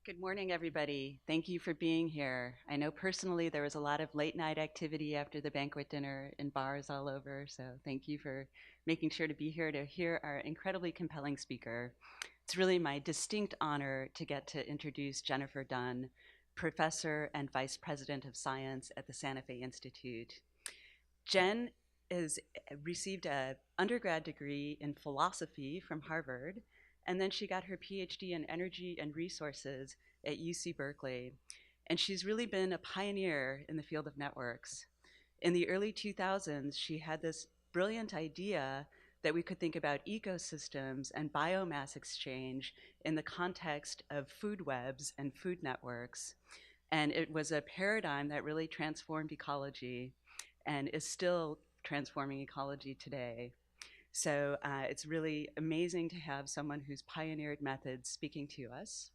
Good morning, everybody. Thank you for being here. I know personally there was a lot of late night activity after the banquet dinner in bars all over, so thank you for making sure to be here to hear our incredibly compelling speaker. It's really my distinct honor to get to introduce Jennifer Dunne, Professor and Vice President of Science at the Santa Fe Institute. Jen has received an undergrad degree in philosophy from Harvard, and then she got her PhD in energy and resources at UC Berkeley. And she's really been a pioneer in the field of networks. In the early 2000s, she had this brilliant idea that we could think about ecosystems and biomass exchange in the context of food webs and food networks. And it was a paradigm that really transformed ecology and is still transforming ecology today. So it's really amazing to have someone who's pioneered methods speaking to us.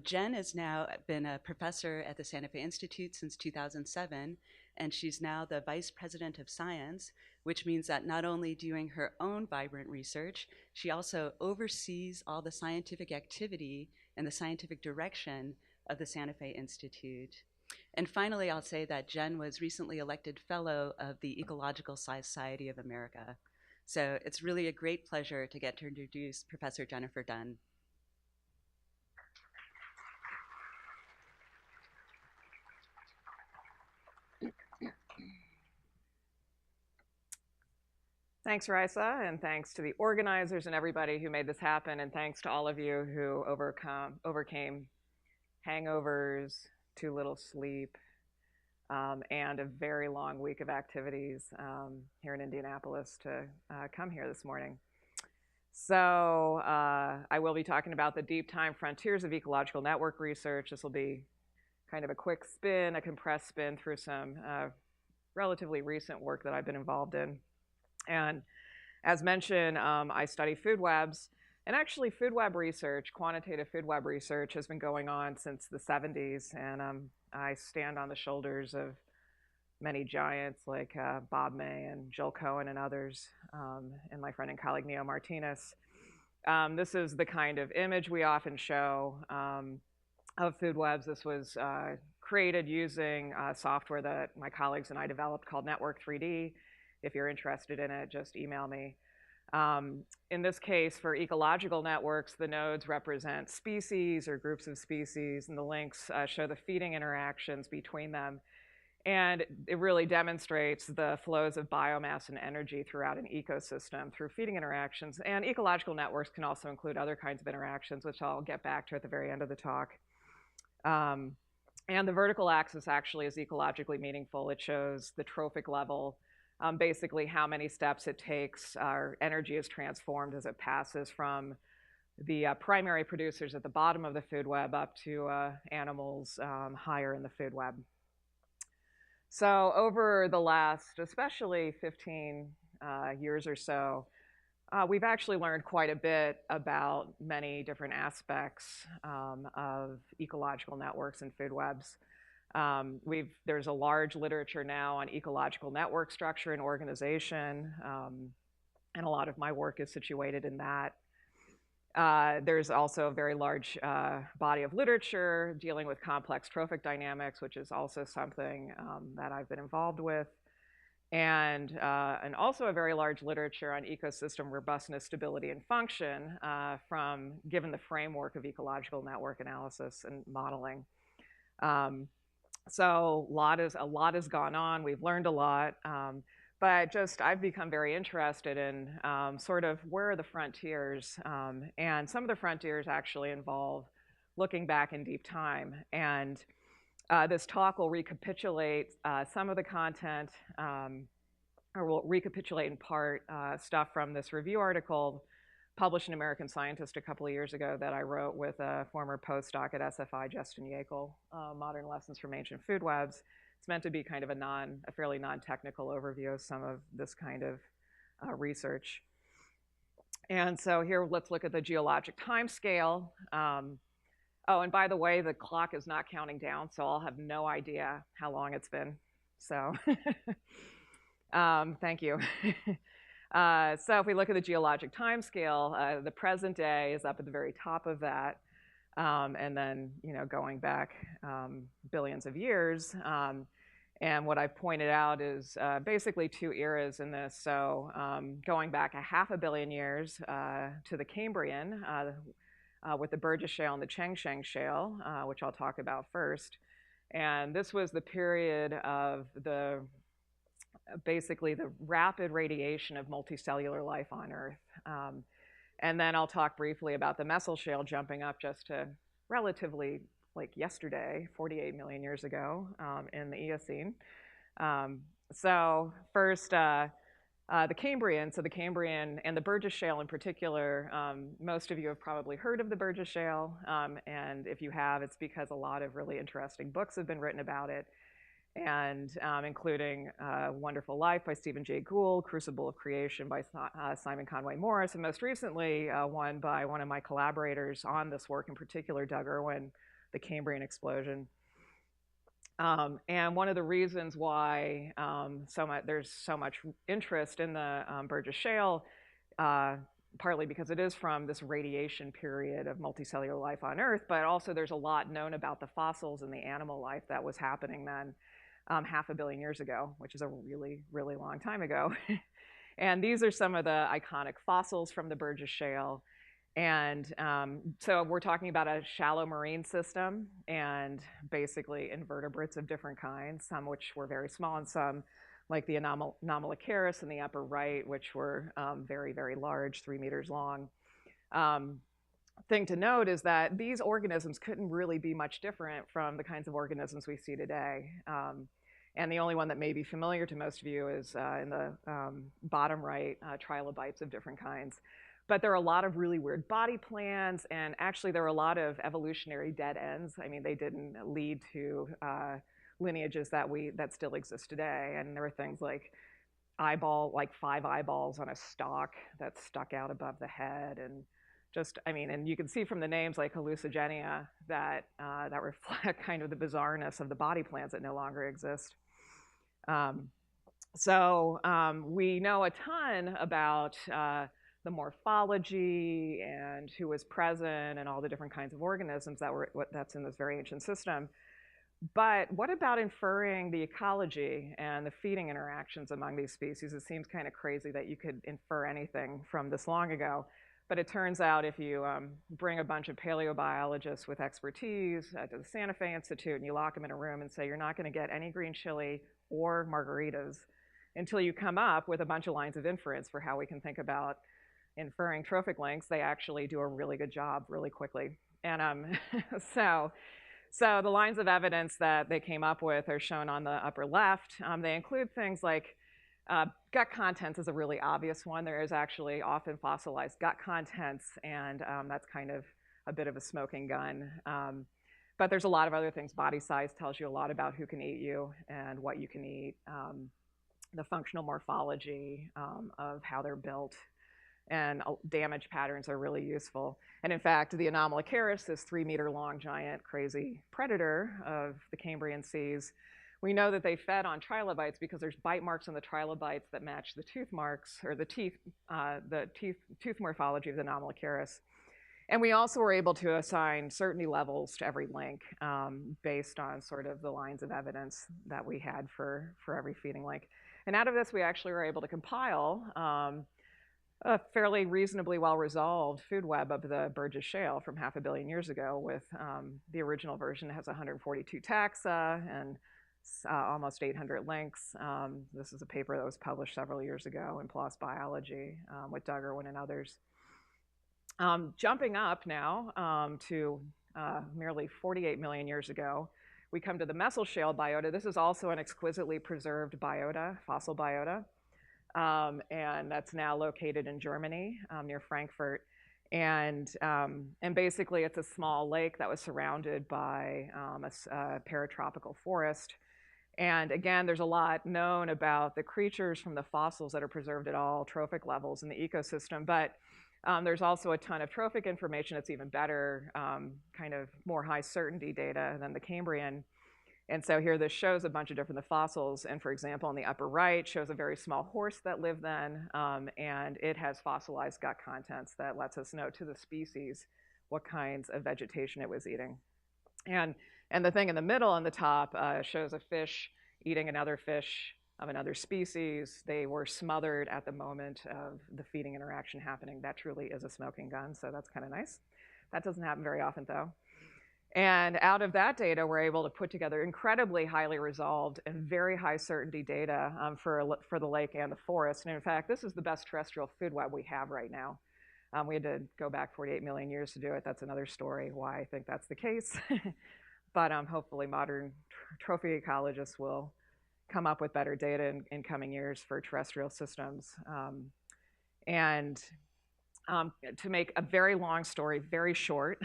Jen has now been a professor at the Santa Fe Institute since 2007, and she's now the Vice President of Science, which means that not only doing her own vibrant research, she also oversees all the scientific activity and the scientific direction of the Santa Fe Institute. And finally, I'll say that Jen was recently elected Fellow of the Ecological Society of America. So it's really a great pleasure to get to introduce Professor Jennifer Dunne. Thanks, Risa, and thanks to the organizers and everybody who made this happen, and thanks to all of you who overcame hangovers, too little sleep, and a very long week of activities here in Indianapolis to come here this morning. So I will be talking about the deep time frontiers of ecological network research. This will be kind of a quick spin, a compressed spin through some relatively recent work that I've been involved in. And as mentioned, I study food webs. And actually, food web research, quantitative food web research, has been going on since the 70s. And I stand on the shoulders of many giants like Bob May and Joel Cohen and others, and my friend and colleague Neo Martinez. This is the kind of image we often show of food webs. This was created using software that my colleagues and I developed called Network 3D. If you're interested in it, just email me. In this case, for ecological networks, the nodes represent species or groups of species, and the links show the feeding interactions between them. And it really demonstrates the flows of biomass and energy throughout an ecosystem through feeding interactions. And ecological networks can also include other kinds of interactions, which I'll get back to at the very end of the talk. And the vertical axis actually is ecologically meaningful. It shows the trophic level. Basically how many steps it takes, our energy is transformed as it passes from the primary producers at the bottom of the food web up to animals higher in the food web. So over the last, especially 15 years or so, we've actually learned quite a bit about many different aspects of ecological networks and food webs. There's a large literature now on ecological network structure and organization, and a lot of my work is situated in that. There's also a very large body of literature dealing with complex trophic dynamics, which is also something that I've been involved with. And also a very large literature on ecosystem robustness, stability, and function given the framework of ecological network analysis and modeling. So a lot has gone on. We've learned a lot, but I've become very interested in sort of where are the frontiers, and some of the frontiers actually involve looking back in deep time. And this talk will recapitulate some of the content, or will recapitulate in part stuff from this review article published in American Scientist a couple of years ago that I wrote with a former postdoc at SFI, Justin Yekel, Modern Lessons from Ancient Food Webs. It's meant to be kind of a fairly non-technical overview of some of this kind of research. And so here, let's look at the geologic time scale. Oh, and by the way, the clock is not counting down, so I'll have no idea how long it's been. So thank you. So if we look at the geologic timescale, the present day is up at the very top of that. and then going back billions of years. And what I've pointed out is basically two eras in this. So going back a half a billion years to the Cambrian with the Burgess Shale and the Chengsheng Shale, which I'll talk about first. And this was the period of basically the rapid radiation of multicellular life on Earth. And then I'll talk briefly about the Messel Shale jumping up just to relatively like yesterday, 48 million years ago in the Eocene. So first, the Cambrian. So the Cambrian and the Burgess Shale in particular, most of you have probably heard of the Burgess Shale. And if you have, it's because a lot of really interesting books have been written about it, and including Wonderful Life by Stephen Jay Gould, Crucible of Creation by Simon Conway Morris, and most recently one by one of my collaborators on this work in particular, Doug Irwin, The Cambrian Explosion. And one of the reasons why there's so much interest in the Burgess Shale, partly because it is from this radiation period of multicellular life on Earth, but also there's a lot known about the fossils and the animal life that was happening then half a billion years ago, which is a really, really long time ago. And these are some of the iconic fossils from the Burgess Shale. And so we're talking about a shallow marine system and basically invertebrates of different kinds, some which were very small and some like the Anomalocaris in the upper right, which were very, very large, 3 meters long. Thing to note is that these organisms couldn't really be much different from the kinds of organisms we see today. And the only one that may be familiar to most of you is in the bottom right, trilobites of different kinds. But there are a lot of really weird body plans, and actually there are a lot of evolutionary dead ends. I mean, they didn't lead to lineages that still exist today. And there were things like 5 eyeballs on a stalk that stuck out above the head, and and you can see from the names like hallucigenia that reflect kind of the bizarreness of the body plans that no longer exist. We know a ton about the morphology and who was present and all the different kinds of organisms that's in this very ancient system. But what about inferring the ecology and the feeding interactions among these species? It seems kind of crazy that you could infer anything from this long ago. But it turns out if you bring a bunch of paleobiologists with expertise to the Santa Fe Institute and you lock them in a room and say, you're not going to get any green chili or margaritas until you come up with a bunch of lines of inference for how we can think about inferring trophic links, they actually do a really good job really quickly. And so the lines of evidence that they came up with are shown on the upper left. They include things like gut contents is a really obvious one. There is actually often fossilized gut contents, and that's kind of a bit of a smoking gun. But there's a lot of other things. Body size tells you a lot about who can eat you and what you can eat. The functional morphology of how they're built and damage patterns are really useful. And in fact, the Anomalocaris, this 3-meter-long giant crazy predator of the Cambrian seas, we know that they fed on trilobites because there's bite marks on the trilobites that match the tooth marks, or the tooth morphology of the Anomalocaris. And we also were able to assign certainty levels to every link based on sort of the lines of evidence that we had for every feeding link. And out of this, we actually were able to compile a fairly reasonably well-resolved food web of the Burgess Shale from half a billion years ago with the original version has 142 taxa and almost 800 links. This is a paper that was published several years ago in PLOS Biology with Doug Irwin and others. Jumping up now to merely 48 million years ago, we come to the Messel Shale biota. This is also an exquisitely preserved biota, fossil biota. And that's now located in Germany near Frankfurt. And basically it's a small lake that was surrounded by a paratropical forest. And again, there's a lot known about the creatures from the fossils that are preserved at all trophic levels in the ecosystem, but there's also a ton of trophic information that's even better, kind of more high certainty data than the Cambrian. And so here this shows a bunch of different fossils. And for example, on the upper right shows a very small horse that lived then, and it has fossilized gut contents that lets us know to the species what kinds of vegetation it was eating. And, and the thing in the middle on the top shows a fish eating another fish of another species. They were smothered at the moment of the feeding interaction happening. That truly is a smoking gun, so that's kind of nice. That doesn't happen very often, though. And out of that data, we're able to put together incredibly highly resolved and very high certainty data for the lake and the forest. And in fact, this is the best terrestrial food web we have right now. We had to go back 48 million years to do it. That's another story why I think that's the case. But hopefully modern trophy ecologists will come up with better data in coming years for terrestrial systems. And to make a very long story very short,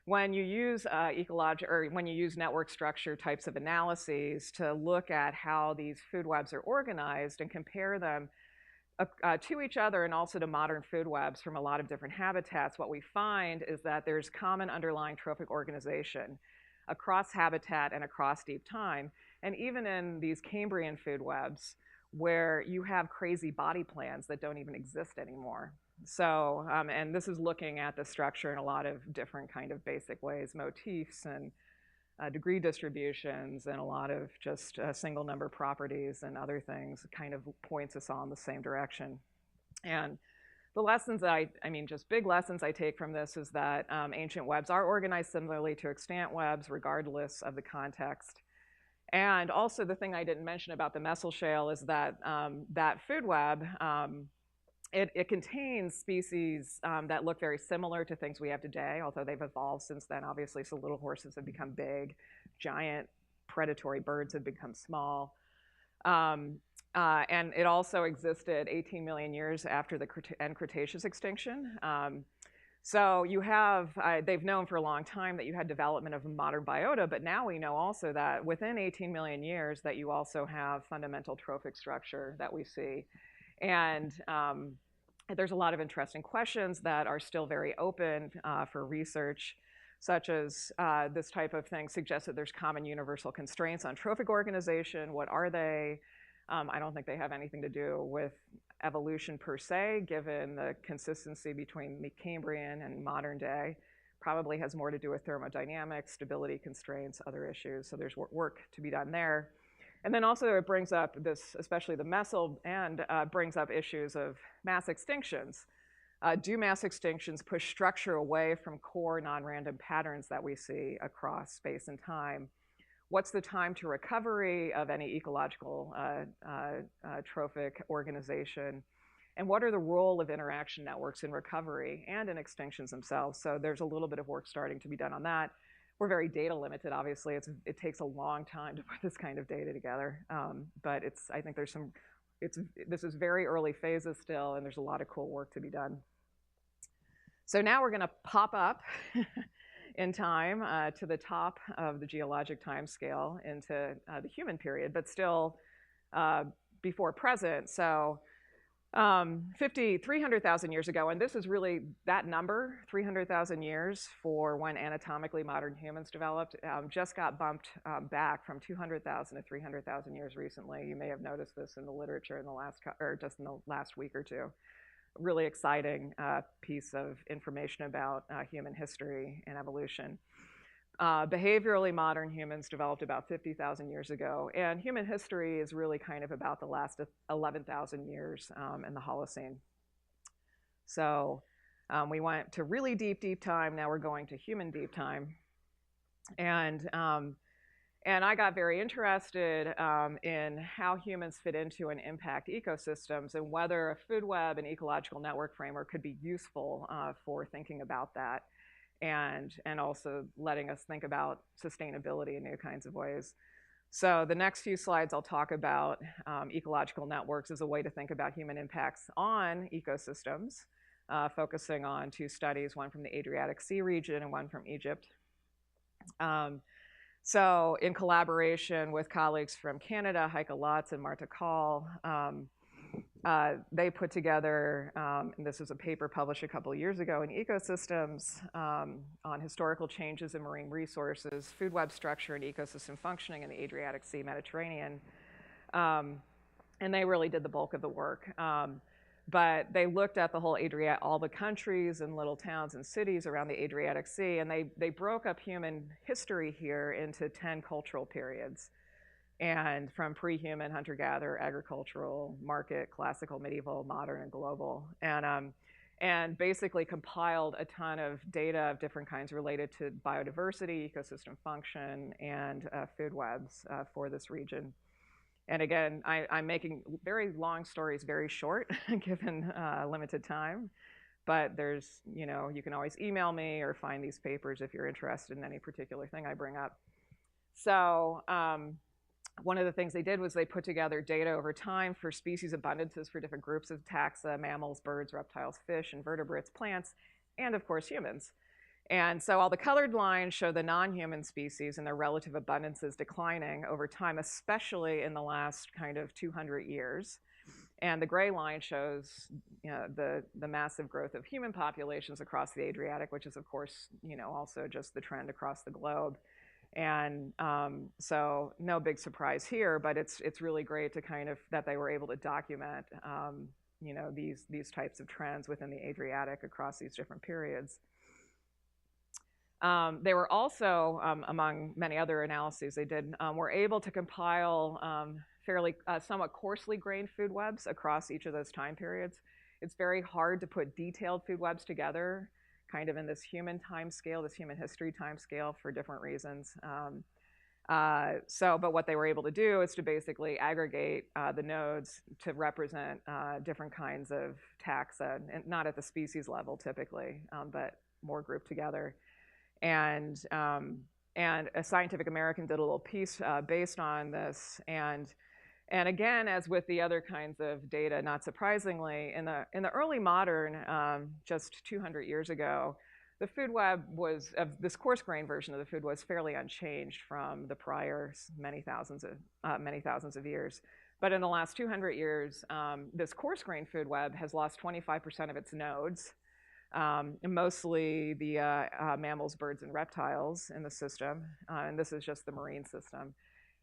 when you use when you use network structure types of analyses to look at how these food webs are organized and compare them to each other and also to modern food webs from a lot of different habitats, what we find is that there's common underlying trophic organization across habitat and across deep time. And even in these Cambrian food webs, where you have crazy body plans that don't even exist anymore. So, and this is looking at the structure in a lot of different kind of basic ways, motifs and degree distributions and a lot of just single number properties and other things kind of points us all in the same direction. And the lessons I mean, just big lessons I take from this is that ancient webs are organized similarly to extant webs, regardless of the context. And also the thing I didn't mention about the Messel Shale is that that food web, it contains species that look very similar to things we have today, although they've evolved since then, obviously. So little horses have become big, giant predatory birds have become small. And it also existed 18 million years after the end Cretaceous extinction. So you have, they've known for a long time that you had development of a modern biota, but now we know also that within 18 million years that you also have fundamental trophic structure that we see. And there's a lot of interesting questions that are still very open for research, such as this type of thing suggests that there's common universal constraints on trophic organization. What are they? I don't think they have anything to do with evolution per se, given the consistency between the Cambrian and modern day. Probably has more to do with thermodynamics, stability constraints, other issues. So there's work to be done there. And then also it brings up this, especially the Messel, and brings up issues of mass extinctions. Do mass extinctions push structure away from core non-random patterns that we see across space and time? What's the time to recovery of any ecological trophic organization? And what are the role of interaction networks in recovery and in extinctions themselves? So there's a little bit of work starting to be done on that. We're very data limited, obviously. It takes a long time to put this kind of data together. But I think this is very early phases still, and there's a lot of cool work to be done. So now we're gonna pop up in time to the top of the geologic time scale into the human period, but still before present. So 300,000 years ago, and this is really that number, 300,000 years for when anatomically modern humans developed, just got bumped back from 200,000 to 300,000 years recently. You may have noticed this in the literature in the just in the last week or two. Really exciting piece of information about human history and evolution. Behaviorally modern humans developed about 50,000 years ago, and human history is really kind of about the last 11,000 years in the Holocene. So we went to really deep, deep time. Now we're going to human deep time. And I got very interested in how humans fit into and impact ecosystems and whether a food web and ecological network framework could be useful for thinking about that and also letting us think about sustainability in new kinds of ways. So the next few slides I'll talk about ecological networks as a way to think about human impacts on ecosystems, focusing on two studies, one from the Adriatic Sea region and one from Egypt. So in collaboration with colleagues from Canada, Heike Lotz and Marta Kahl, they put together, and this was a paper published a couple of years ago in Ecosystems on historical changes in marine resources, food web structure, and ecosystem functioning in the Adriatic Sea Mediterranean. And they really did the bulk of the work. But they looked at the whole Adriatic, all the countries and little towns and cities around the Adriatic Sea, and they broke up human history here into 10 cultural periods. And from pre-human, hunter-gatherer, agricultural, market, classical, medieval, modern, and global. And basically compiled a ton of data of different kinds related to biodiversity, ecosystem function, and food webs for this region. And again, I'm making very long stories very short, given limited time. But there's, you can always email me or find these papers if you're interested in any particular thing I bring up. So one of the things they did was they put together data over time for species abundances for different groups of taxa, mammals, birds, reptiles, fish, invertebrates, plants, and of course humans. And so all the colored lines show the non-human species and their relative abundances declining over time, especially in the last kind of 200 years. And the gray line shows the massive growth of human populations across the Adriatic, which is, of course, also just the trend across the globe. And so no big surprise here, but it's really great to kind of that they were able to document these types of trends within the Adriatic across these different periods. They were also, among many other analyses they did, were able to compile fairly somewhat coarsely grained food webs across each of those time periods. It's very hard to put detailed food webs together kind of in this human time scale, this human history time scale for different reasons. But what they were able to do is to basically aggregate the nodes to represent different kinds of taxa, and not at the species level typically, but more grouped together. And a Scientific American did a little piece based on this. And again, as with the other kinds of data, not surprisingly, in the early modern, just 200 years ago, the food web was, of this coarse-grained version of the food, was fairly unchanged from the prior many thousands of years. But in the last 200 years, this coarse-grained food web has lost 25% of its nodes, mostly the mammals, birds, and reptiles in the system. And this is just the marine system.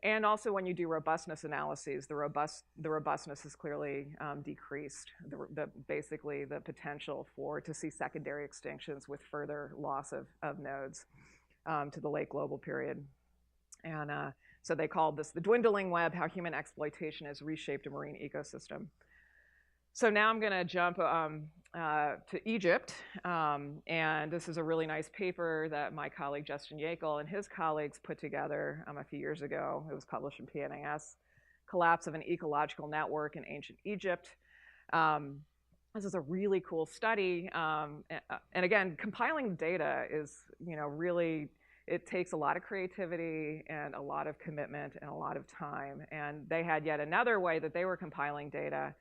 And also, when you do robustness analyses, the robustness is clearly decreased. Basically, the potential to see secondary extinctions with further loss of nodes to the late global period. And so they called this the dwindling web: how human exploitation has reshaped a marine ecosystem. So now I'm going to jump to Egypt, and this is a really nice paper that my colleague Justin Yekel and his colleagues put together a few years ago. It was published in PNAS, Collapse of an Ecological Network in Ancient Egypt. This is a really cool study, and again, compiling data is, really, it takes a lot of creativity and a lot of commitment and a lot of time. And they had yet another way that they were compiling data.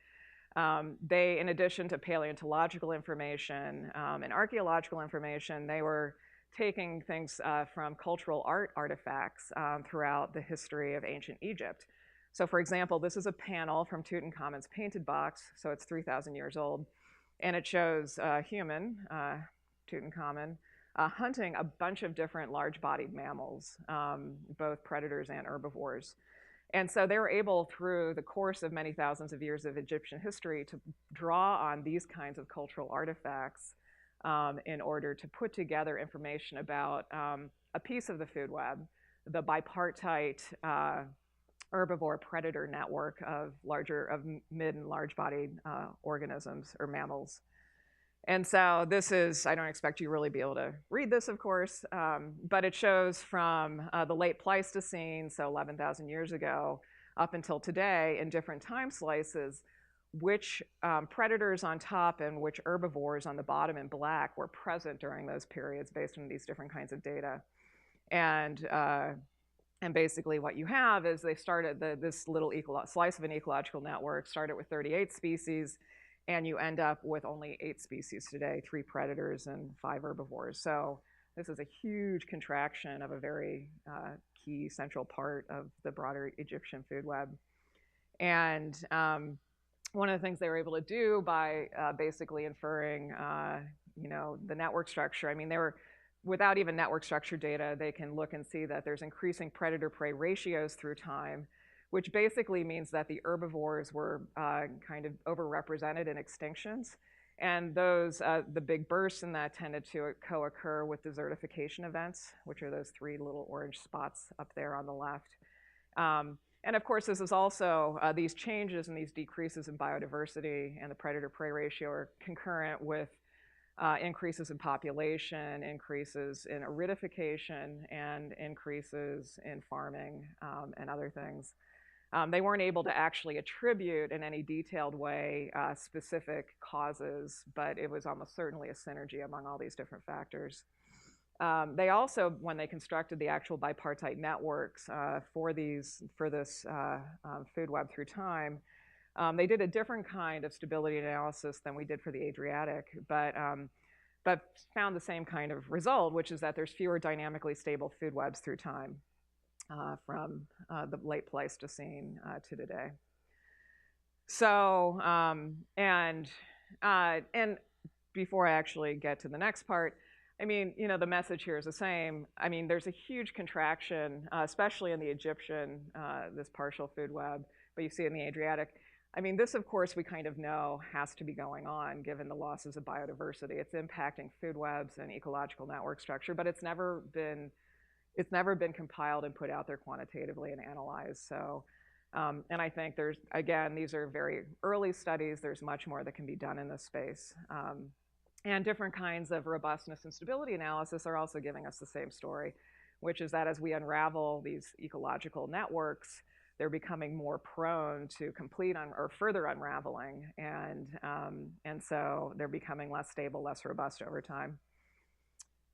They, in addition to paleontological information and archaeological information, they were taking things from cultural art artifacts throughout the history of ancient Egypt. So for example, this is a panel from Tutankhamun's painted box, so it's 3,000 years old, and it shows a human, Tutankhamun, hunting a bunch of different large-bodied mammals, both predators and herbivores. And so they were able, through the course of many thousands of years of Egyptian history, to draw on these kinds of cultural artifacts in order to put together information about a piece of the food web, the bipartite herbivore predator network of mid and large-bodied organisms or mammals. And so this is, I don't expect you really be able to read this, of course, but it shows from the late Pleistocene, so 11,000 years ago, up until today, in different time slices, which predators on top and which herbivores on the bottom in black were present during those periods based on these different kinds of data. And basically what you have is they started, this little slice of an ecological network started with 38 species, and you end up with only 8 species today, 3 predators and 5 herbivores. So this is a huge contraction of a very key central part of the broader Egyptian food web. And one of the things they were able to do by basically inferring, the network structure, I mean, without even network structure data, they can look and see that there's increasing predator-prey ratios through time, which basically means that the herbivores were kind of overrepresented in extinctions. And those, the big bursts in that tended to co-occur with desertification events, which are those 3 little orange spots up there on the left. And of course, this is also, these changes and these decreases in biodiversity and the predator-prey ratio are concurrent with increases in population, increases in aridification, and increases in farming and other things. They weren't able to actually attribute in any detailed way specific causes, but it was almost certainly a synergy among all these different factors. They also, when they constructed the actual bipartite networks for this food web through time, they did a different kind of stability analysis than we did for the Adriatic, but found the same kind of result, which is that there's fewer dynamically stable food webs through time from the late Pleistocene to today. So, and before I actually get to the next part, I mean, you know, the message here is the same. I mean, there's a huge contraction, especially in the Egyptian, this partial food web, but you see it in the Adriatic. I mean, this, of course, we kind of know has to be going on given the losses of biodiversity. It's impacting food webs and ecological network structure, but it's never been compiled and put out there quantitatively and analyzed. So, and I think there's, again, these are very early studies. There's much more that can be done in this space. And different kinds of robustness and stability analysis are also giving us the same story, which is that as we unravel these ecological networks, they're becoming more prone to complete or further unraveling, and so they're becoming less stable, less robust over time.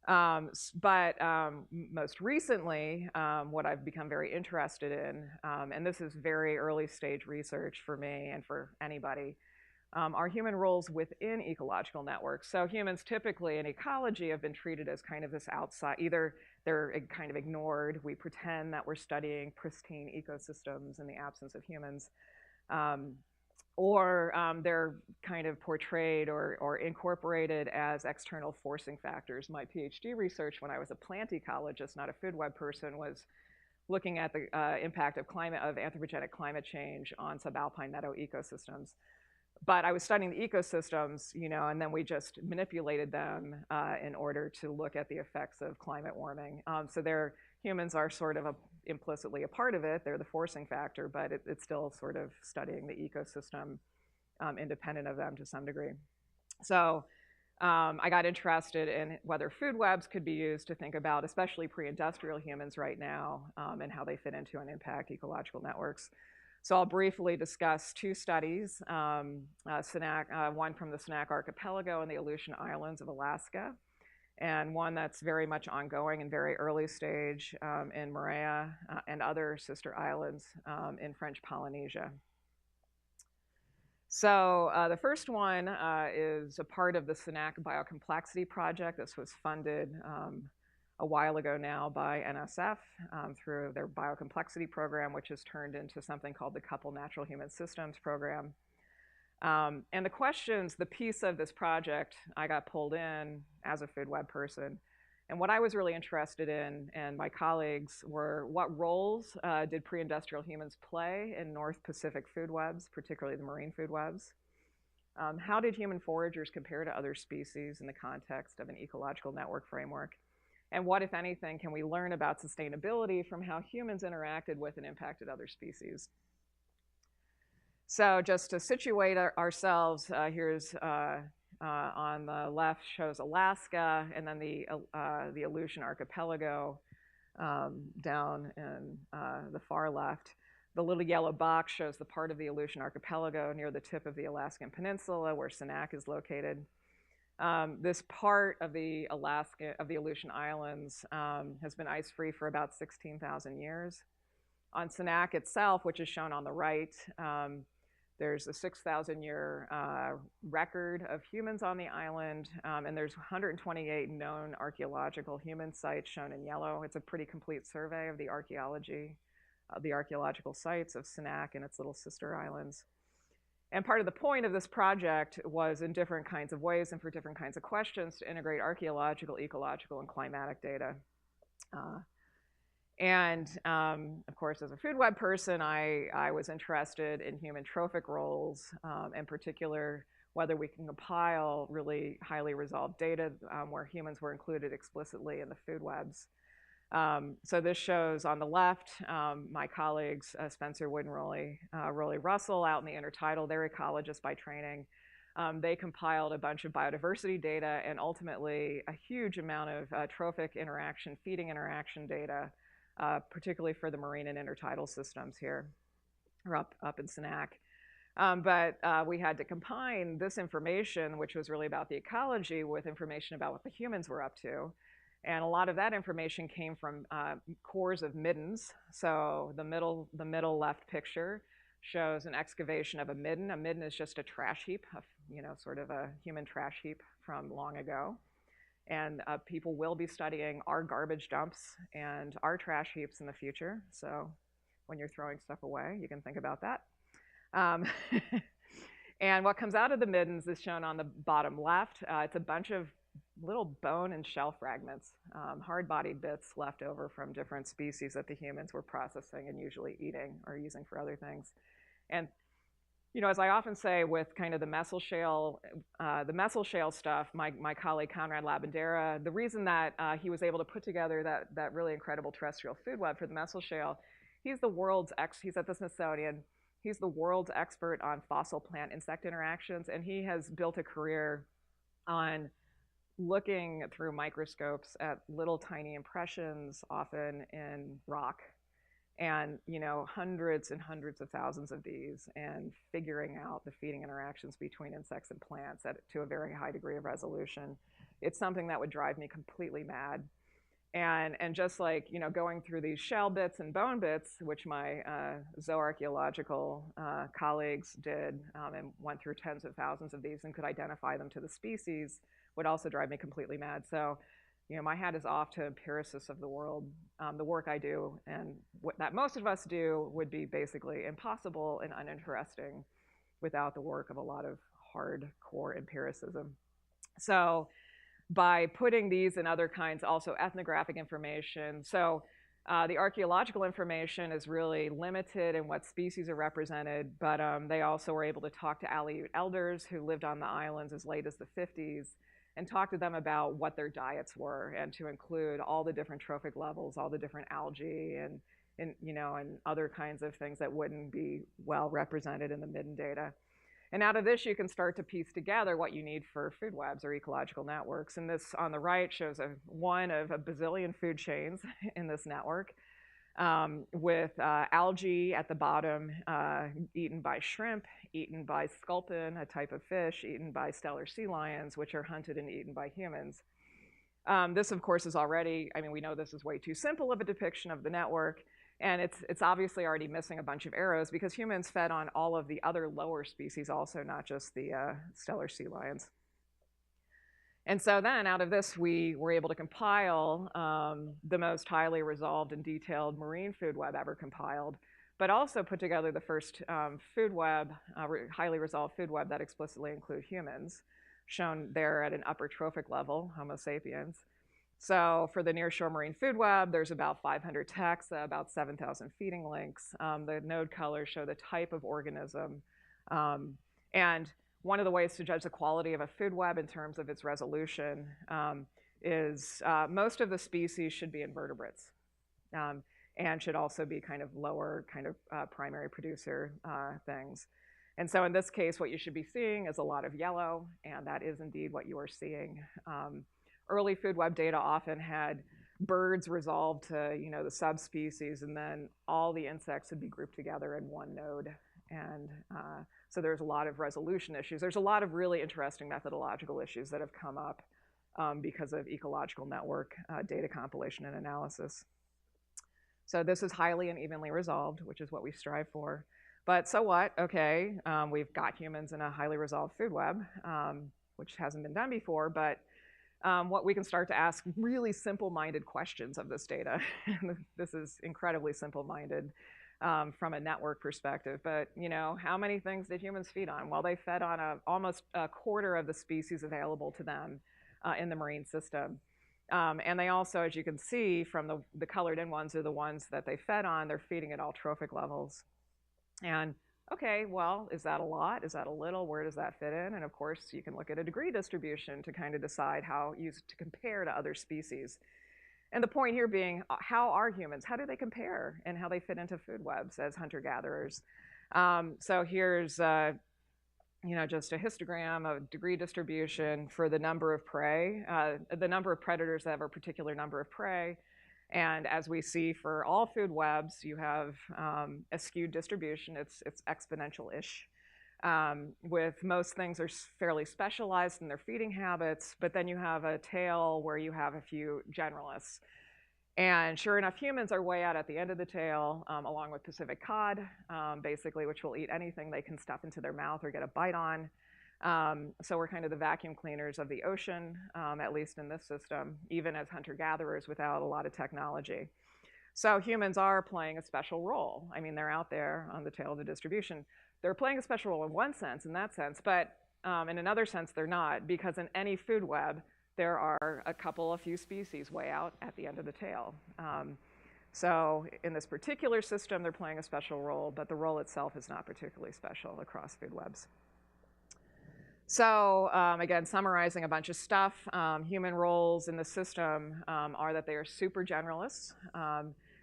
But most recently, what I've become very interested in, and this is very early stage research for me and for anybody, are human roles within ecological networks. So humans typically in ecology have been treated as kind of this outside, either they're kind of ignored, we pretend that we're studying pristine ecosystems in the absence of humans, or they're kind of portrayed or incorporated as external forcing factors. My PhD research when I was a plant ecologist, not a food web person, was looking at the impact of anthropogenic climate change on subalpine meadow ecosystems. But I was studying the ecosystems, you know, and then we just manipulated them in order to look at the effects of climate warming. So humans are sort of implicitly a part of it. They're the forcing factor, but it's still sort of studying the ecosystem independent of them to some degree. So I got interested in whether food webs could be used to think about, especially pre-industrial humans right now, and how they fit into and impact ecological networks. So I'll briefly discuss 2 studies, one from the Sanak Archipelago and the Aleutian Islands of Alaska, and one that's very much ongoing and very early stage in Moorea and other sister islands in French Polynesia. So the first one is a part of the Sanak Biocomplexity Project. This was funded a while ago now by NSF through their biocomplexity program, which has turned into something called the Couple Natural Human Systems program. And the piece of this project, I got pulled in as a food web person. And what I was really interested in, and my colleagues, were what roles did pre-industrial humans play in North Pacific food webs, particularly the marine food webs? How did human foragers compare to other species in the context of an ecological network framework? And what, if anything, can we learn about sustainability from how humans interacted with and impacted other species? So just to situate ourselves, here's on the left shows Alaska, and then the Aleutian Archipelago down in the far left. The little yellow box shows the part of the Aleutian Archipelago near the tip of the Alaskan Peninsula where Sanak is located. This part of the Aleutian Islands has been ice-free for about 16,000 years. On Sanak itself, which is shown on the right, there's a 6,000-year record of humans on the island, and there's 128 known archaeological human sites shown in yellow. It's a pretty complete survey of the archaeological sites of Sanak and its little sister islands. And part of the point of this project was in different kinds of ways and for different kinds of questions to integrate archaeological, ecological, and climatic data. And of course, as a food web person, I was interested in human trophic roles, in particular, whether we can compile really highly resolved data where humans were included explicitly in the food webs. So this shows on the left my colleagues, Spencer Wood and Rolly Russell out in the intertidal. They're ecologists by training. They compiled a bunch of biodiversity data and ultimately a huge amount of trophic interaction, feeding interaction data, particularly for the marine and intertidal systems here, or up in Senac. But we had to combine this information, which was really about the ecology, with information about what the humans were up to. And a lot of that information came from cores of middens. So the middle left picture shows an excavation of a midden. A midden is just a trash heap, sort of a human trash heap from long ago. And people will be studying our garbage dumps and our trash heaps in the future. So when you're throwing stuff away, you can think about that. And what comes out of the middens is shown on the bottom left. It's a bunch of little bone and shell fragments, hard-bodied bits left over from different species that the humans were processing and usually eating or using for other things. And as I often say with kind of the Messel shale stuff, my colleague Conrad Labandera, the reason that he was able to put together that really incredible terrestrial food web for the Messel shale, he's at the Smithsonian. He's the world's expert on fossil plant-insect interactions, and he has built a career on looking through microscopes at little tiny impressions, often in rock, and hundreds and hundreds of thousands of these, and figuring out the feeding interactions between insects and plants to a very high degree of resolution. It's something that would drive me completely mad. And just like going through these shell bits and bone bits, which my zooarchaeological colleagues did, and went through tens of thousands of these and could identify them to the species, would also drive me completely mad. So my hat is off to empiricists of the world. The work I do and that most of us do would be basically impossible and uninteresting without the work of a lot of hardcore empiricism. So by putting these and other kinds, also ethnographic information. So the archaeological information is really limited in what species are represented, but they also were able to talk to Aleut elders who lived on the islands as late as the 50s and talk to them about what their diets were, and to include all the different trophic levels, all the different algae and other kinds of things that wouldn't be well represented in the midden data. And out of this, you can start to piece together what you need for food webs or ecological networks. And this on the right shows one of a bazillion food chains in this network, with algae at the bottom, eaten by shrimp, eaten by sculpin, a type of fish, eaten by stellar sea lions, which are hunted and eaten by humans. This, of course, is already, we know this is way too simple of a depiction of the network. And it's obviously already missing a bunch of arrows because humans fed on all of the other lower species also, not just the stellar sea lions. And so then out of this, we were able to compile the most highly resolved and detailed marine food web ever compiled, but also put together the first food web, highly resolved food web that explicitly include humans, shown there at an upper trophic level, Homo sapiens. So for the nearshore marine food web, there's about 500 taxa, about 7,000 feeding links. The node colors show the type of organism. And one of the ways to judge the quality of a food web in terms of its resolution is most of the species should be invertebrates, and should also be kind of lower kind of primary producer things. And so in this case, what you should be seeing is a lot of yellow, and that is indeed what you are seeing. Early food web data often had birds resolved to the subspecies, and then all the insects would be grouped together in one node. And so there's a lot of resolution issues. There's a lot of really interesting methodological issues that have come up because of ecological network data compilation and analysis. So this is highly and evenly resolved, which is what we strive for. But so what? Okay, we've got humans in a highly resolved food web, which hasn't been done before, but what we can start to ask really simple-minded questions of this data. This is incredibly simple-minded from a network perspective, but how many things did humans feed on? Well, they fed on almost a quarter of the species available to them in the marine system. And they also, as you can see from the colored in ones are the ones that they fed on, they're feeding at all trophic levels. And okay, well, is that a lot? Is that a little? Where does that fit in? And of course, you can look at a degree distribution to kind of decide how to compare to other species. And the point here being, how are humans? How do they compare and how they fit into food webs as hunter-gatherers? So here's just a histogram of degree distribution for the number of prey, the number of predators that have a particular number of prey. And as we see for all food webs, you have a skewed distribution. It's exponential-ish. With most things are fairly specialized in their feeding habits, but then you have a tail where you have a few generalists. And sure enough, humans are way out at the end of the tail, along with Pacific cod, basically, which will eat anything they can stuff into their mouth or get a bite on. So we're kind of the vacuum cleaners of the ocean, at least in this system, even as hunter-gatherers without a lot of technology. So humans are playing a special role. I mean, they're out there on the tail of the distribution. They're playing a special role in one sense, in that sense, but in another sense, they're not, because in any food web, there are a few species way out at the end of the tail. So in this particular system, they're playing a special role, but the role itself is not particularly special across food webs. So again, summarizing a bunch of stuff, human roles in the system are that they are super generalists.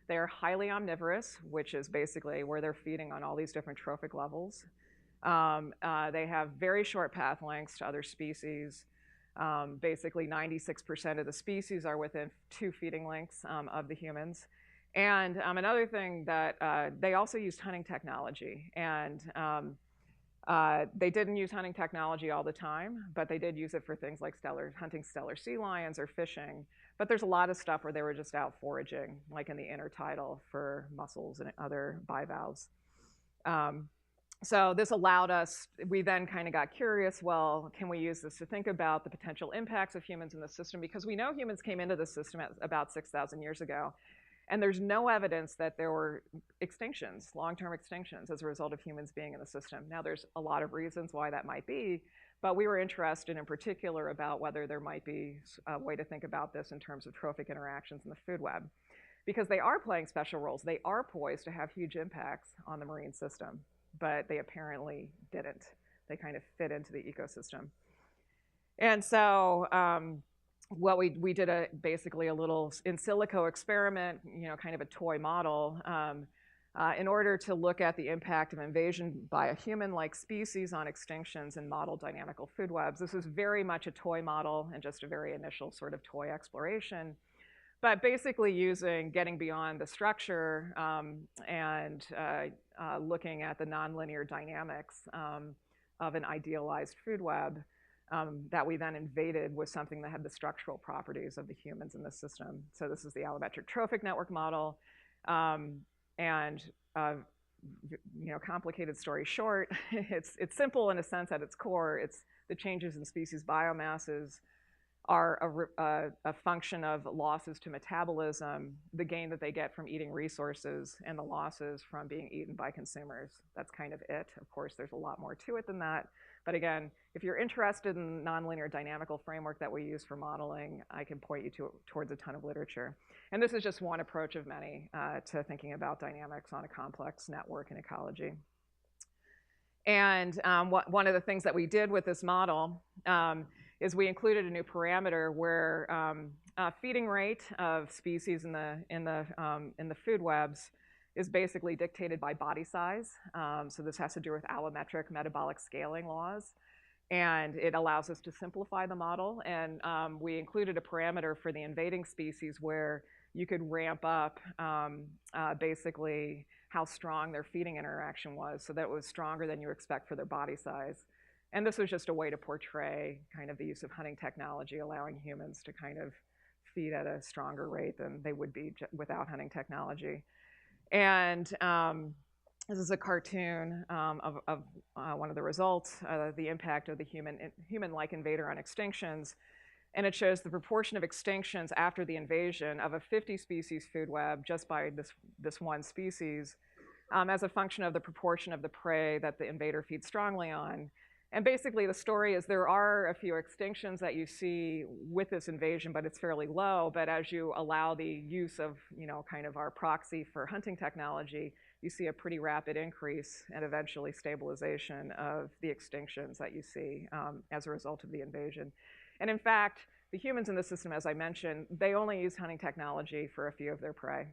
They are highly omnivorous, which is basically where they're feeding on all these different trophic levels. They have very short path lengths to other species. Basically, 96% of the species are within 2 feeding lengths of the humans. And another thing that they also used hunting technology. And they didn't use hunting technology all the time, but they did use it for things like hunting stellar sea lions or fishing. But there's a lot of stuff where they were just out foraging, like in the intertidal for mussels and other bivalves. So this allowed us, we then kind of got curious, well, can we use this to think about the potential impacts of humans in the system? Because we know humans came into the system at about 6,000 years ago. And there's no evidence that there were extinctions, long-term extinctions, as a result of humans being in the system. Now, there's a lot of reasons why that might be, but we were interested in particular about whether there might be a way to think about this in terms of trophic interactions in the food web. Because they are playing special roles. They are poised to have huge impacts on the marine system, but they apparently didn't. They kind of fit into the ecosystem. And so what we did basically a little in silico experiment, kind of a toy model, in order to look at the impact of invasion by a human-like species on extinctions and model dynamical food webs. This was very much a toy model and just a very initial sort of toy exploration. But basically getting beyond the structure and looking at the nonlinear dynamics of an idealized food web that we then invaded with something that had the structural properties of the humans in the system. So this is the allometric trophic network model. And complicated story short, it's simple in a sense at its core. It's the changes in species biomasses are a function of losses to metabolism, the gain that they get from eating resources, and the losses from being eaten by consumers. That's kind of it. Of course, there's a lot more to it than that. But again, if you're interested in the nonlinear dynamical framework that we use for modeling, I can point you towards a ton of literature. And this is just one approach of many to thinking about dynamics on a complex network in ecology. And one of the things that we did with this model is we included a new parameter where feeding rate of species in the food webs is basically dictated by body size. So this has to do with allometric metabolic scaling laws. And it allows us to simplify the model. And we included a parameter for the invading species where you could ramp up basically how strong their feeding interaction was, so that it was stronger than you expect for their body size. And this was just a way to portray kind of the use of hunting technology, allowing humans to kind of feed at a stronger rate than they would be without hunting technology. And this is a cartoon of one of the results, the impact of the human-like invader on extinctions. And it shows the proportion of extinctions after the invasion of a 50-species food web just by this one species as a function of the proportion of the prey that the invader feeds strongly on. And basically the story is there are a few extinctions that you see with this invasion, but it's fairly low. But as you allow the use of, kind of our proxy for hunting technology, you see a pretty rapid increase and eventually stabilization of the extinctions that you see as a result of the invasion. And in fact, the humans in the system, as I mentioned, they only use hunting technology for a few of their prey.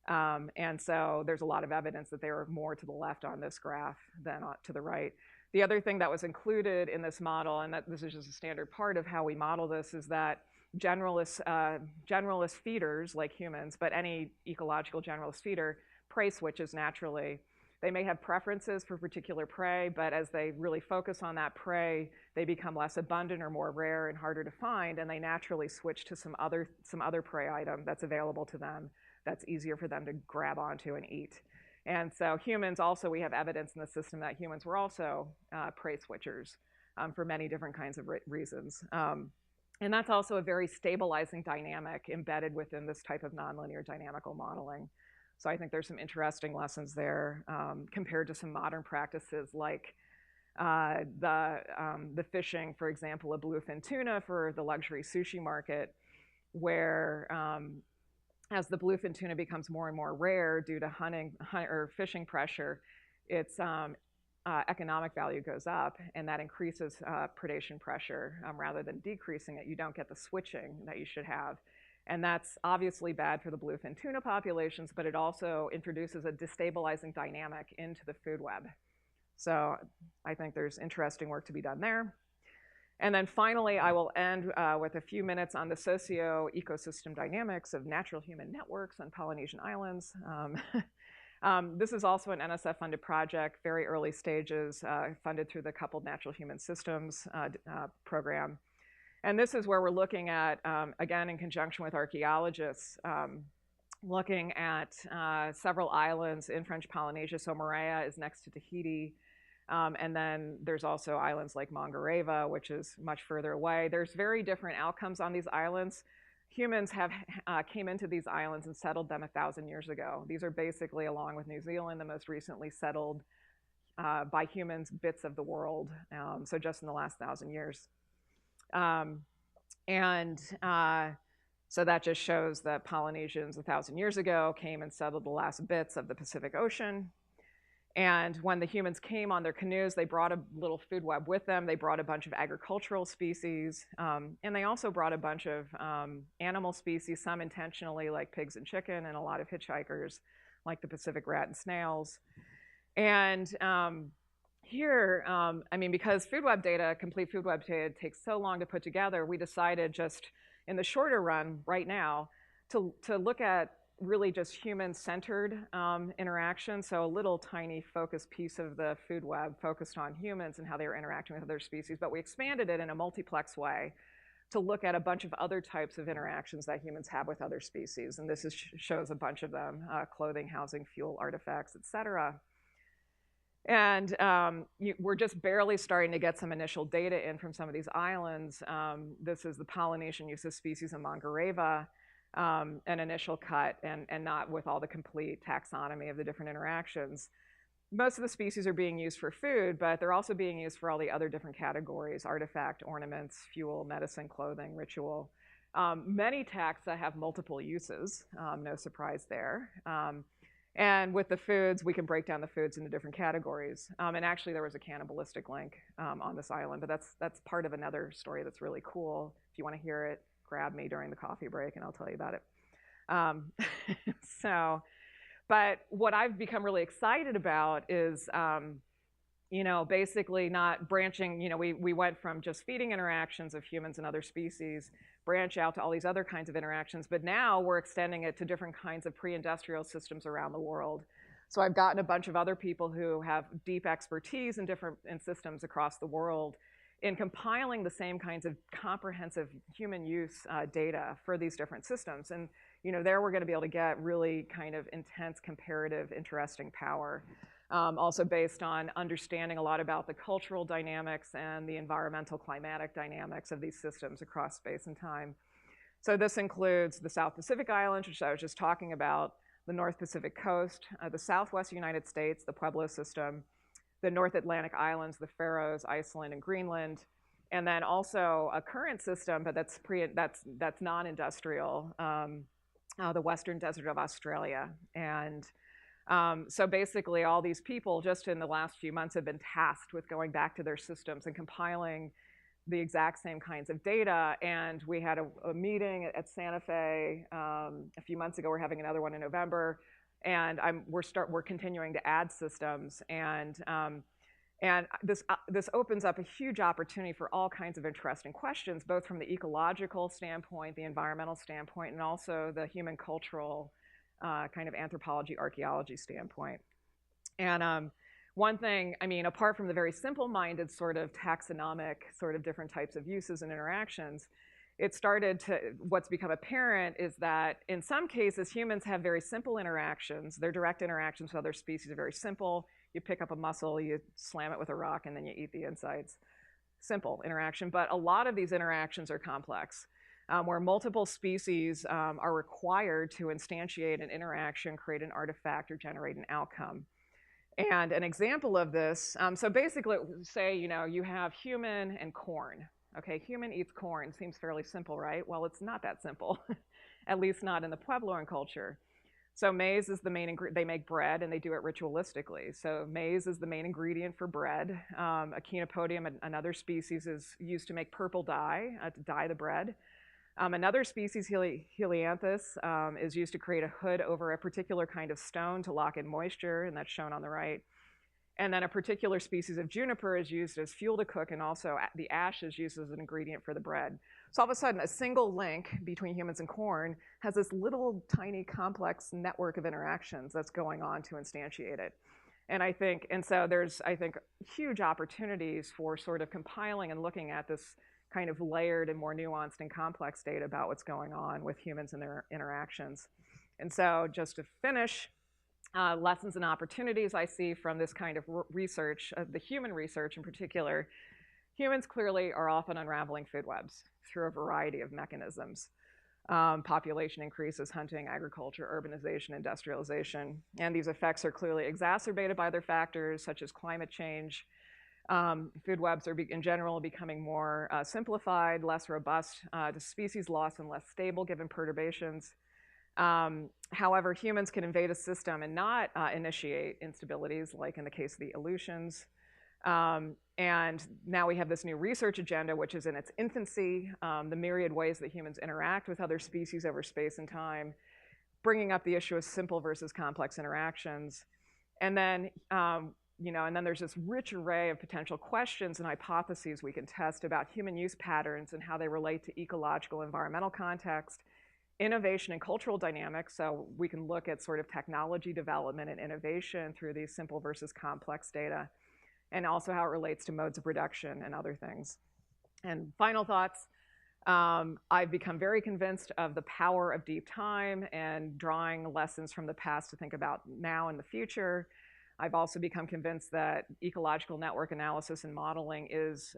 And so there's a lot of evidence that they are more to the left on this graph than to the right. The other thing that was included in this model, and that this is just a standard part of how we model this, is that generalist feeders like humans, but any ecological generalist feeder, prey switches naturally. They may have preferences for particular prey, but as they really focus on that prey, they become less abundant or more rare and harder to find, and they naturally switch to some other prey item that's available to them that's easier for them to grab onto and eat. And so humans also, we have evidence in the system that humans were also prey switchers for many different kinds of reasons. And that's also a very stabilizing dynamic embedded within this type of nonlinear dynamical modeling. So I think there's some interesting lessons there compared to some modern practices like the fishing, for example, of bluefin tuna for the luxury sushi market, where as the bluefin tuna becomes more and more rare due to hunting or fishing pressure, its economic value goes up, and that increases predation pressure rather than decreasing it. You don't get the switching that you should have. And that's obviously bad for the bluefin tuna populations, but it also introduces a destabilizing dynamic into the food web. So I think there's interesting work to be done there. And then finally, I will end with a few minutes on the socio-ecosystem dynamics of natural human networks on Polynesian islands. This is also an NSF-funded project, very early stages, funded through the Coupled Natural Human Systems program. And this is where we're looking at, again, in conjunction with archaeologists, looking at several islands in French Polynesia. So Moorea is next to Tahiti. And then there's also islands like Mangareva, which is much further away. There's very different outcomes on these islands. Humans came into these islands and settled them 1,000 years ago. These are basically, along with New Zealand, the most recently settled by humans bits of the world, so just in the last 1,000 years. So that just shows that Polynesians 1,000 years ago came and settled the last bits of the Pacific Ocean. And when the humans came on their canoes, they brought a little food web with them. They brought a bunch of agricultural species, and they also brought a bunch of animal species, some intentionally like pigs and chicken, and a lot of hitchhikers like the Pacific rat and snails. And here, because complete food web data takes so long to put together, we decided just in the shorter run right now to look at really just human-centered interaction. So a little tiny focused piece of the food web focused on humans and how they were interacting with other species, but we expanded it in a multiplex way to look at a bunch of other types of interactions that humans have with other species. And this shows a bunch of them, clothing, housing, fuel, artifacts, et cetera. And we're just barely starting to get some initial data in from some of these islands. This is the Polynesian use of species in Mangareva. An initial cut and not with all the complete taxonomy of the different interactions. Most of the species are being used for food, but they're also being used for all the other different categories: artifact, ornaments, fuel, medicine, clothing, ritual. Many taxa have multiple uses, no surprise there. And with the foods, we can break down the foods into different categories. And actually, there was a cannibalistic link on this island, but that's part of another story that's really cool. If you want to hear it, grab me during the coffee break and I'll tell you about it. But what I've become really excited about is, basically not branching. We went from just feeding interactions of humans and other species, branch out to all these other kinds of interactions, but now we're extending it to different kinds of pre-industrial systems around the world. So I've gotten a bunch of other people who have deep expertise in systems across the world in compiling the same kinds of comprehensive human use data for these different systems. And there we're going to be able to get really kind of intense, comparative, interesting power. Also based on understanding a lot about the cultural dynamics and the environmental climatic dynamics of these systems across space and time. So this includes the South Pacific Islands, which I was just talking about, the North Pacific coast, the Southwest United States, the Pueblo system, the North Atlantic islands, the Faroes, Iceland, and Greenland. And then also a current system, but that's non-industrial, the Western Desert of Australia. And so basically, all these people just in the last few months have been tasked with going back to their systems and compiling the exact same kinds of data. And we had a meeting at Santa Fe a few months ago. We're having another one in November, and we're continuing to add systems. And this opens up a huge opportunity for all kinds of interesting questions, both from the ecological standpoint, the environmental standpoint, and also the human cultural kind of anthropology, archaeology standpoint. And one thing, I mean, apart from the very simple-minded sort of taxonomic sort of different types of uses and interactions, what's become apparent is that in some cases, humans have very simple interactions. Their direct interactions with other species are very simple. You pick up a mussel, you slam it with a rock, and then you eat the insides. Simple interaction, but a lot of these interactions are complex, where multiple species are required to instantiate an interaction, create an artifact, or generate an outcome. And an example of this, so basically, say, you have human and corn. Okay, human eats corn. Seems fairly simple, right? Well, it's not that simple, at least not in the Puebloan culture. So maize is the main ingredient. They make bread, and they do it ritualistically. So maize is the main ingredient for bread. Echinopodium, another species, is used to make purple dye, to dye the bread. Another species, Helianthus, is used to create a hood over a particular kind of stone to lock in moisture, and that's shown on the right. And then a particular species of juniper is used as fuel to cook, and also the ash is used as an ingredient for the bread. So all of a sudden, a single link between humans and corn has this little tiny complex network of interactions that's going on to instantiate it. And so there's, I think, huge opportunities for sort of compiling and looking at this kind of layered and more nuanced and complex data about what's going on with humans and their interactions. And so just to finish, lessons and opportunities I see from this kind of research, the human research in particular. Humans clearly are often unraveling food webs through a variety of mechanisms. Population increases, hunting, agriculture, urbanization, industrialization. And these effects are clearly exacerbated by other factors such as climate change. Food webs are in general becoming more simplified, less robust to species loss, and less stable given perturbations. However, humans can invade a system and not initiate instabilities, like in the case of the Aleutians. And now we have this new research agenda, which is in its infancy, the myriad ways that humans interact with other species over space and time, bringing up the issue of simple versus complex interactions. And then, and then there's this rich array of potential questions and hypotheses we can test about human use patterns and how they relate to ecological environmental context, innovation and cultural dynamics. So we can look at sort of technology development and innovation through these simple versus complex data, and also how it relates to modes of production and other things. And final thoughts, I've become very convinced of the power of deep time and drawing lessons from the past to think about now and the future. I've also become convinced that ecological network analysis and modeling is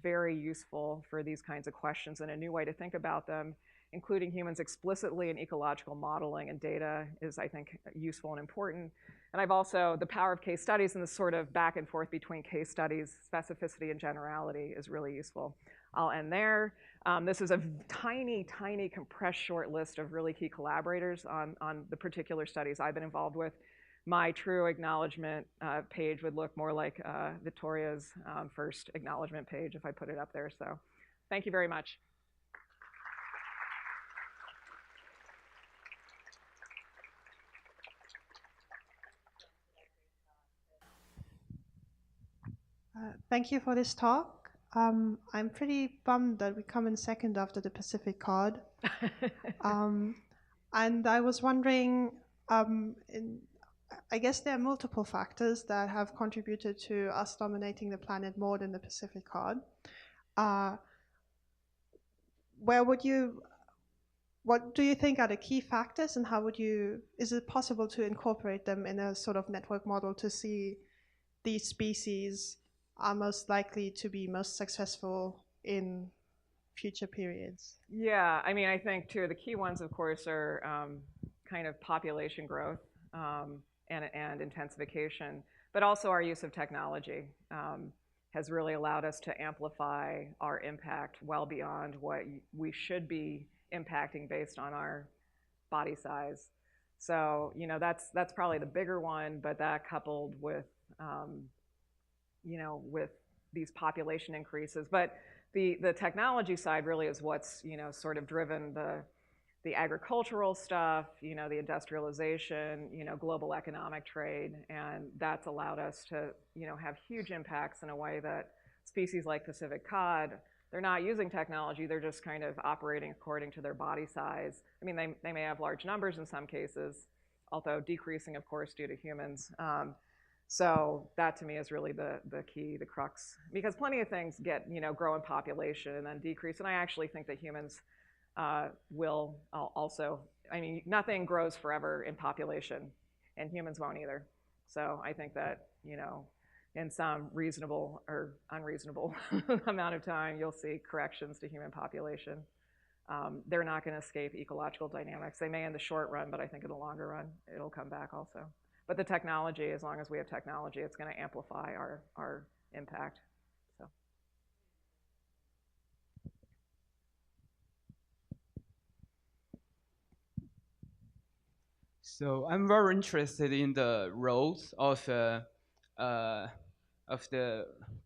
very useful for these kinds of questions, and a new way to think about them, including humans explicitly in ecological modeling and data, is, I think, useful and important. And I've also, the power of case studies and the sort of back and forth between case studies, specificity and generality is really useful. I'll end there. This is a tiny, tiny compressed short list of really key collaborators on the particular studies I've been involved with. My true acknowledgement page would look more like Victoria's first acknowledgement page if I put it up there. So thank you very much. Thank you for this talk. I'm pretty bummed that we come in second after the Pacific Cod. And I was wondering, I guess there are multiple factors that have contributed to us dominating the planet more than the Pacific Cod. What do you think are the key factors, and is it possible to incorporate them in a sort of network model to see these species are most likely to be most successful in future periods? Yeah, I mean, I think two of the key ones, of course, are kind of population growth and intensification. but also our use of technology has really allowed us to amplify our impact well beyond what we should be impacting based on our body size. So, you know, that's probably the bigger one, but that coupled with, you know, with these population increases. But the technology side really is what's, you know, sort of driven the agricultural stuff, you know, the industrialization, you know, global economic trade, and that's allowed us to, you know, have huge impacts in a way that species like Pacific cod, they're not using technology, they're just kind of operating according to their body size. I mean, they may have large numbers in some cases, although decreasing, of course, due to humans. So that to me is really the key, the crux, because plenty of things get, you know, grow in population and then decrease, and I actually think that humans will also, I mean, nothing grows forever in population, and humans won't either. So I think that, you know, in some reasonable or unreasonable amount of time, you'll see corrections to human population. They're not going to escape ecological dynamics. They may in the short run, but I think in the longer run, it'll come back also. But the technology, as long as we have technology, it's going to amplify our impact. So. So I'm very interested in the roles of the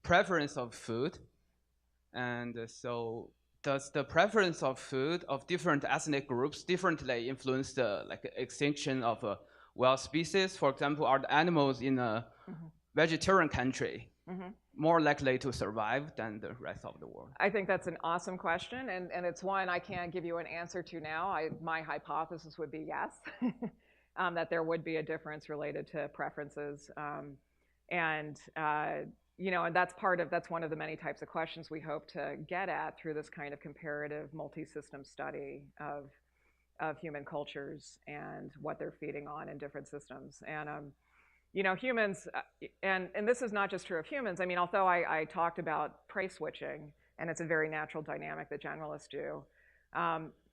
preference of food, and so does the preference of food of different ethnic groups differently influence the like extinction of wild species? For example, are the animals in a vegetarian country more likely to survive than the rest of the world? I think that's an awesome question, and it's one I can't give you an answer to now. My hypothesis would be yes, that there would be a difference related to preferences. You know, and that's one of the many types of questions we hope to get at through this kind of comparative multi-system study of human cultures and what they're feeding on in different systems. And you know, humans, and this is not just true of humans. I mean, although I talked about prey switching, and it's a very natural dynamic that generalists do,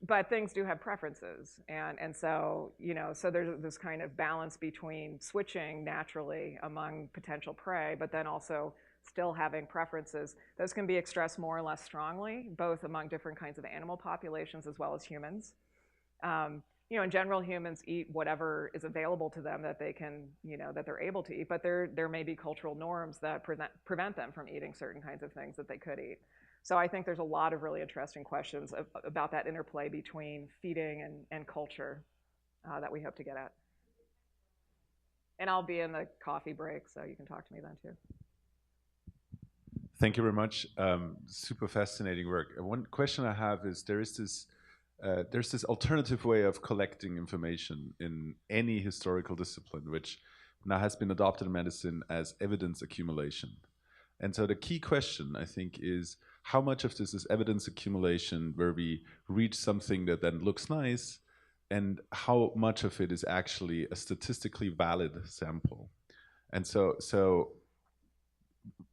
but things do have preferences, and so, you know, so there's this kind of balance between switching naturally among potential prey, but then also still having preferences. Those can be expressed more or less strongly, both among different kinds of animal populations as well as humans. You know, in general, humans eat whatever is available to them that they can, you know, that they're able to eat, but there may be cultural norms that prevent them from eating certain kinds of things that they could eat. So I think there's a lot of really interesting questions about that interplay between feeding and culture that we hope to get at. And I'll be in the coffee break, so you can talk to me then too. Thank you very much. Super fascinating work. One question I have is there's this alternative way of collecting information in any historical discipline, which now has been adopted in medicine as evidence accumulation. And so the key question, I think, is how much of this is evidence accumulation where we reach something that then looks nice, and how much of it is actually a statistically valid sample. And so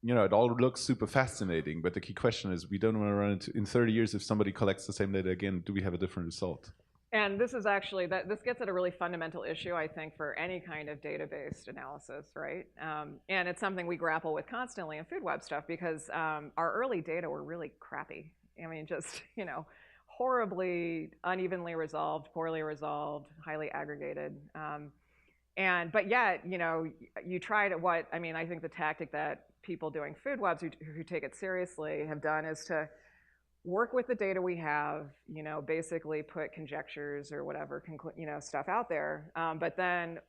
you know, it all looks super fascinating, but the key question is we don't want to run into, in 30 years, if somebody collects the same data again, do we have a different result? And this is actually, this gets at a really fundamental issue, I think, for any kind of data-based analysis, right? And it's something we grapple with constantly in food web stuff because our early data were really crappy. I mean, just, you know, horribly unevenly resolved, poorly resolved, highly aggregated. But yet, you know, you try to I think the tactic that people doing food webs who take it seriously have done is to work with the data we have, you know, basically put conjectures or whatever, you know, stuff out there. But then,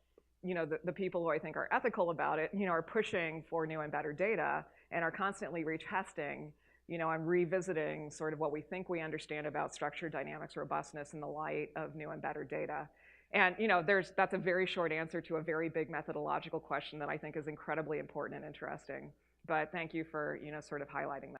you know, the people who I think are ethical about it, you know, are pushing for new and better data and are constantly retesting, you know, and revisiting sort of what we think we understand about structure, dynamics, robustness in the light of new and better data. And, you know, that's a very short answer to a very big methodological question that I think is incredibly important and interesting. But thank you for, you know, sort of highlighting that.